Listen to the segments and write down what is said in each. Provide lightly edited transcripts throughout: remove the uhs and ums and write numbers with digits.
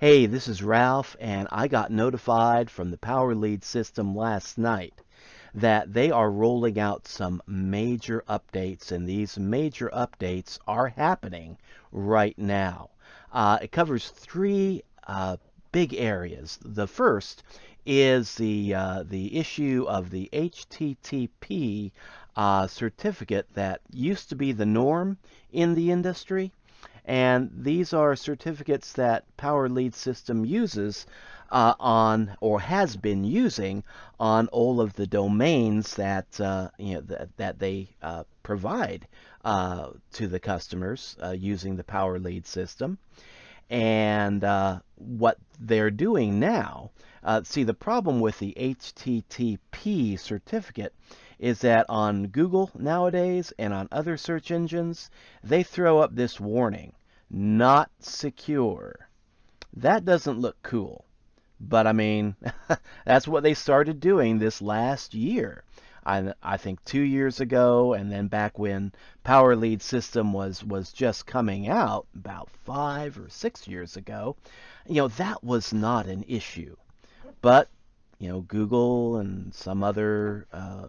Hey, this is Ralph, and I got notified from the Power Lead system last night that they are rolling out some major updates, and these major updates are happening right now. It covers three big areas. The first is the issue of the HTTP certificate that used to be the norm in the industry. And these are certificates that Power Lead System uses on, or has been using, on all of the domains that that they provide to the customers using the Power Lead System. And what they're doing now, see, the problem with the HTTP certificate is that on Google nowadays and on other search engines, they throw up this warning, not secure. That doesn't look cool. But I mean, that's what they started doing this last year. I think 2 years ago, and then back when Power Lead System was just coming out about 5 or 6 years ago, that was not an issue. But Google and some other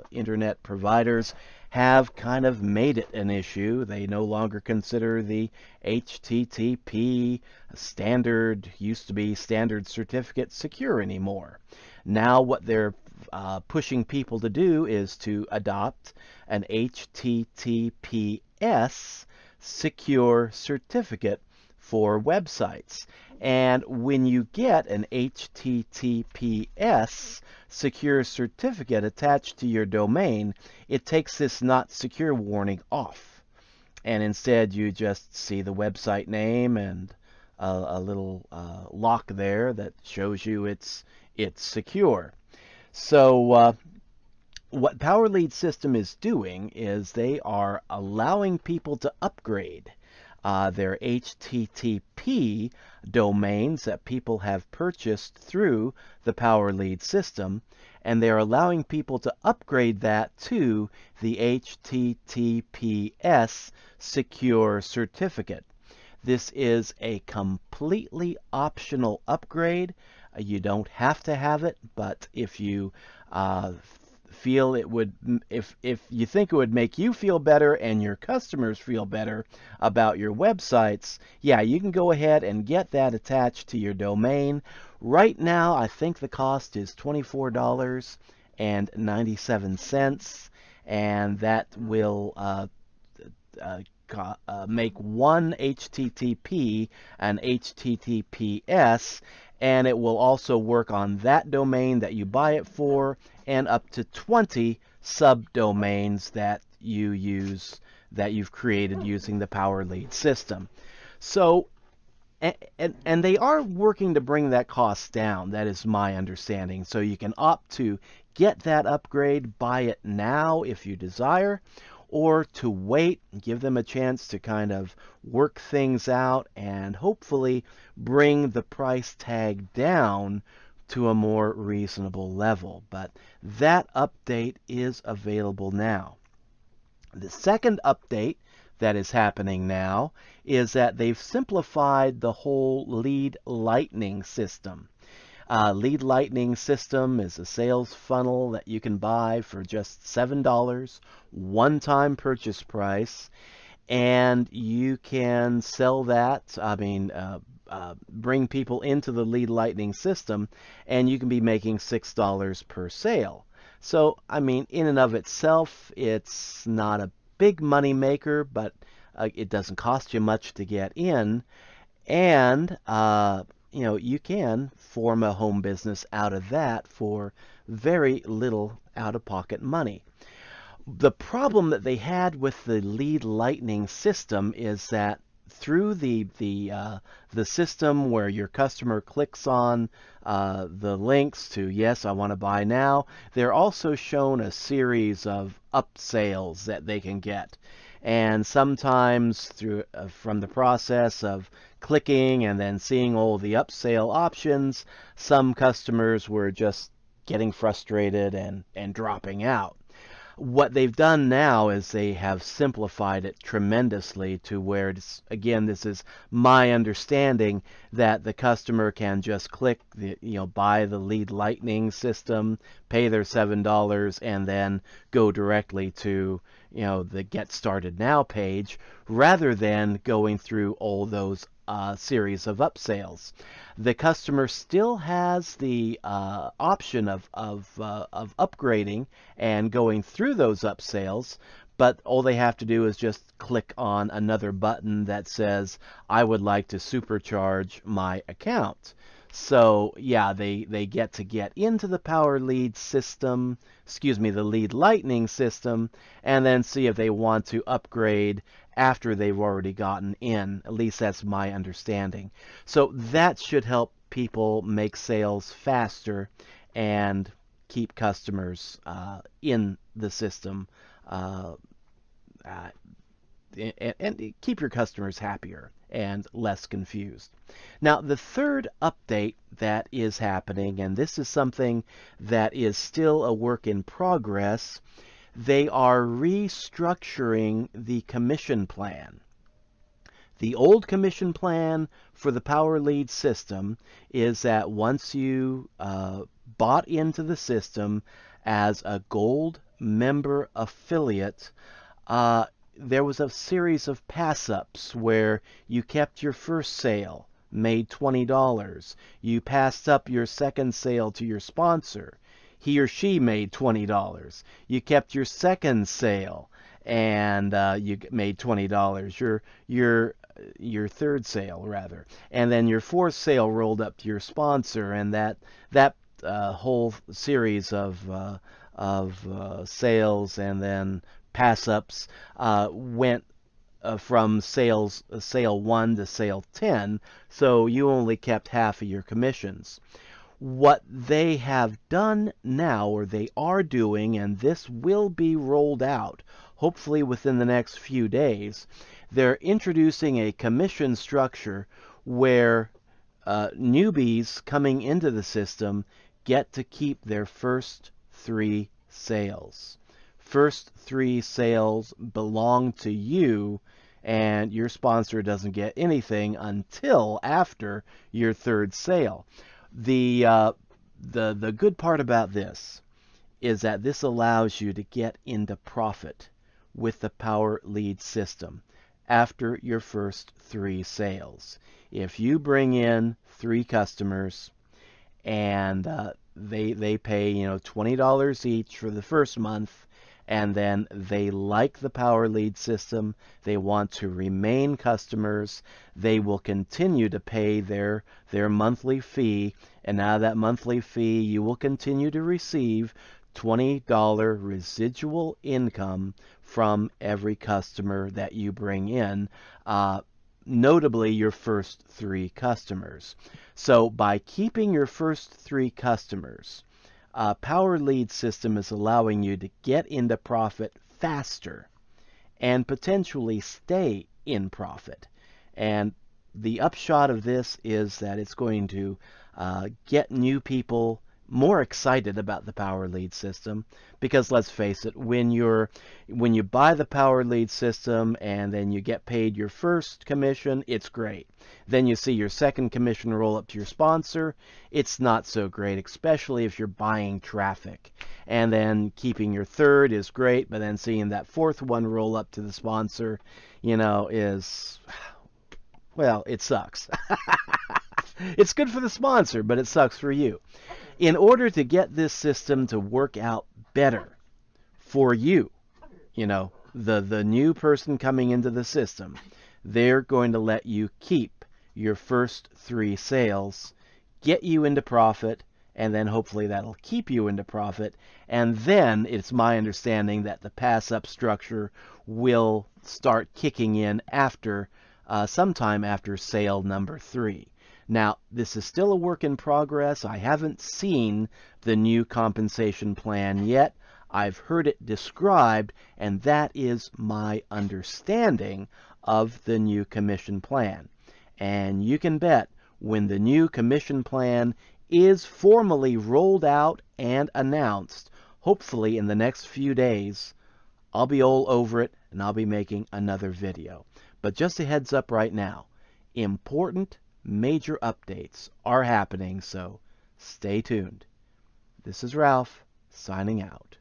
internet providers have kind of made it an issue. They no longer consider the HTTP standard, used to be standard certificate, secure anymore. Now what they're pushing people to do is to adopt an HTTPS secure certificate for websites. And when you get an HTTPS secure certificate attached to your domain, it takes this not secure warning off. And instead, you just see the website name and a little lock there that shows you it's secure. So what Power Lead System is doing is they are allowing people to upgrade their HTTP domains that people have purchased through the Power Lead system, and they're allowing people to upgrade that to the HTTPS secure certificate. This is a completely optional upgrade. You don't have to have it, but if you feel it would, if you think it would make you feel better and your customers feel better about your websites, yeah, you can go ahead and get that attached to your domain. Right now, I think the cost is $24.97, and that will make one HTTP an HTTPS, and it will also work on that domain that you buy it for and up to 20 subdomains that you've created using the Power Lead system. So and they are working to bring that cost down. That is my understanding. So you can opt to get that upgrade, buy it now if you desire, or to wait, give them a chance to kind of work things out and hopefully bring the price tag down to a more reasonable level. But that update is available now. The second update that is happening now is that they've simplified the whole Lead Lightning system. Lead Lightning system is a sales funnel that you can buy for just $7, one-time purchase price, and you can sell that. Bring people into the Lead Lightning system, and you can be making $6 per sale. So, I mean, in and of itself, it's not a big money maker, but it doesn't cost you much to get in, and you can form a home business out of that for very little out-of-pocket money. The problem that they had with the Lead Lightning system is that through the system where your customer clicks on the links to, yes, I want to buy now, they're also shown a series of upsales that they can get. And sometimes through from the process of clicking and then seeing all the upsale options, some customers were just getting frustrated and dropping out. What they've done now is they have simplified it tremendously to where it's, again, this is my understanding, that the customer can just click the, buy the Lead Lightning system, pay their $7, and then go directly to, the Get Started Now page, rather than going through all those series of upsales. The customer still has the option of upgrading and going through those upsales, but all they have to do is just click on another button that says, I would like to supercharge my account. So yeah, they get into the Power Lead system, the Lead Lightning system, and then see if they want to upgrade after they've already gotten in. At least that's my understanding. So that should help people make sales faster and keep customers in the system, and keep your customers happier and less confused. Now, the third update that is happening, and this is something that is still a work in progress, they are restructuring the commission plan. The old commission plan for the Power Lead system is that once you bought into the system as a gold member affiliate, there was a series of pass-ups where you kept your first sale, made $20. You passed up your second sale to your sponsor. He or she made $20. You kept your second sale, and you made $20. Your third sale, rather, and then your fourth sale rolled up to your sponsor, and that whole series of sales and then pass-ups went from sale 1 to sale 10, so you only kept half of your commissions. What they have done now, or they are doing, and this will be rolled out hopefully within the next few days, they're introducing a commission structure where newbies coming into the system get to keep their first 3 sales. First 3 sales belong to you, and your sponsor doesn't get anything until after your third sale. The good part about this is that this allows you to get into profit with the Power Lead system after your first 3 sales. If you bring in 3 customers and they pay $20 each for the first month, and then they like the Power Lead system, they want to remain customers, they will continue to pay their monthly fee, and out of that monthly fee you will continue to receive $20 residual income from every customer that you bring in, notably your first 3 customers. So by keeping your first 3 customers, Power Lead system is allowing you to get into profit faster and potentially stay in profit. And the upshot of this is that it's going to get new people more excited about the Power Lead system, because let's face it, when you buy the Power Lead system and then you get paid your first commission, it's great. Then you see your second commission roll up to your sponsor, it's not so great, especially if you're buying traffic. And then keeping your third is great, but then seeing that fourth one roll up to the sponsor, is, well, it sucks. It's good for the sponsor, but it sucks for you. In order to get this system to work out better for you, the new person coming into the system, they're going to let you keep your first 3 sales, get you into profit, and then hopefully that'll keep you into profit. And then it's my understanding that the pass-up structure will start kicking in after sometime after sale number 3. Now, this is still a work in progress. I haven't seen the new compensation plan yet. I've heard it described, and that is my understanding of the new commission plan. And you can bet when the new commission plan is formally rolled out and announced, hopefully in the next few days, I'll be all over it, and I'll be making another video. But just a heads up right now, important major updates are happening, so stay tuned. This is Ralph, signing out.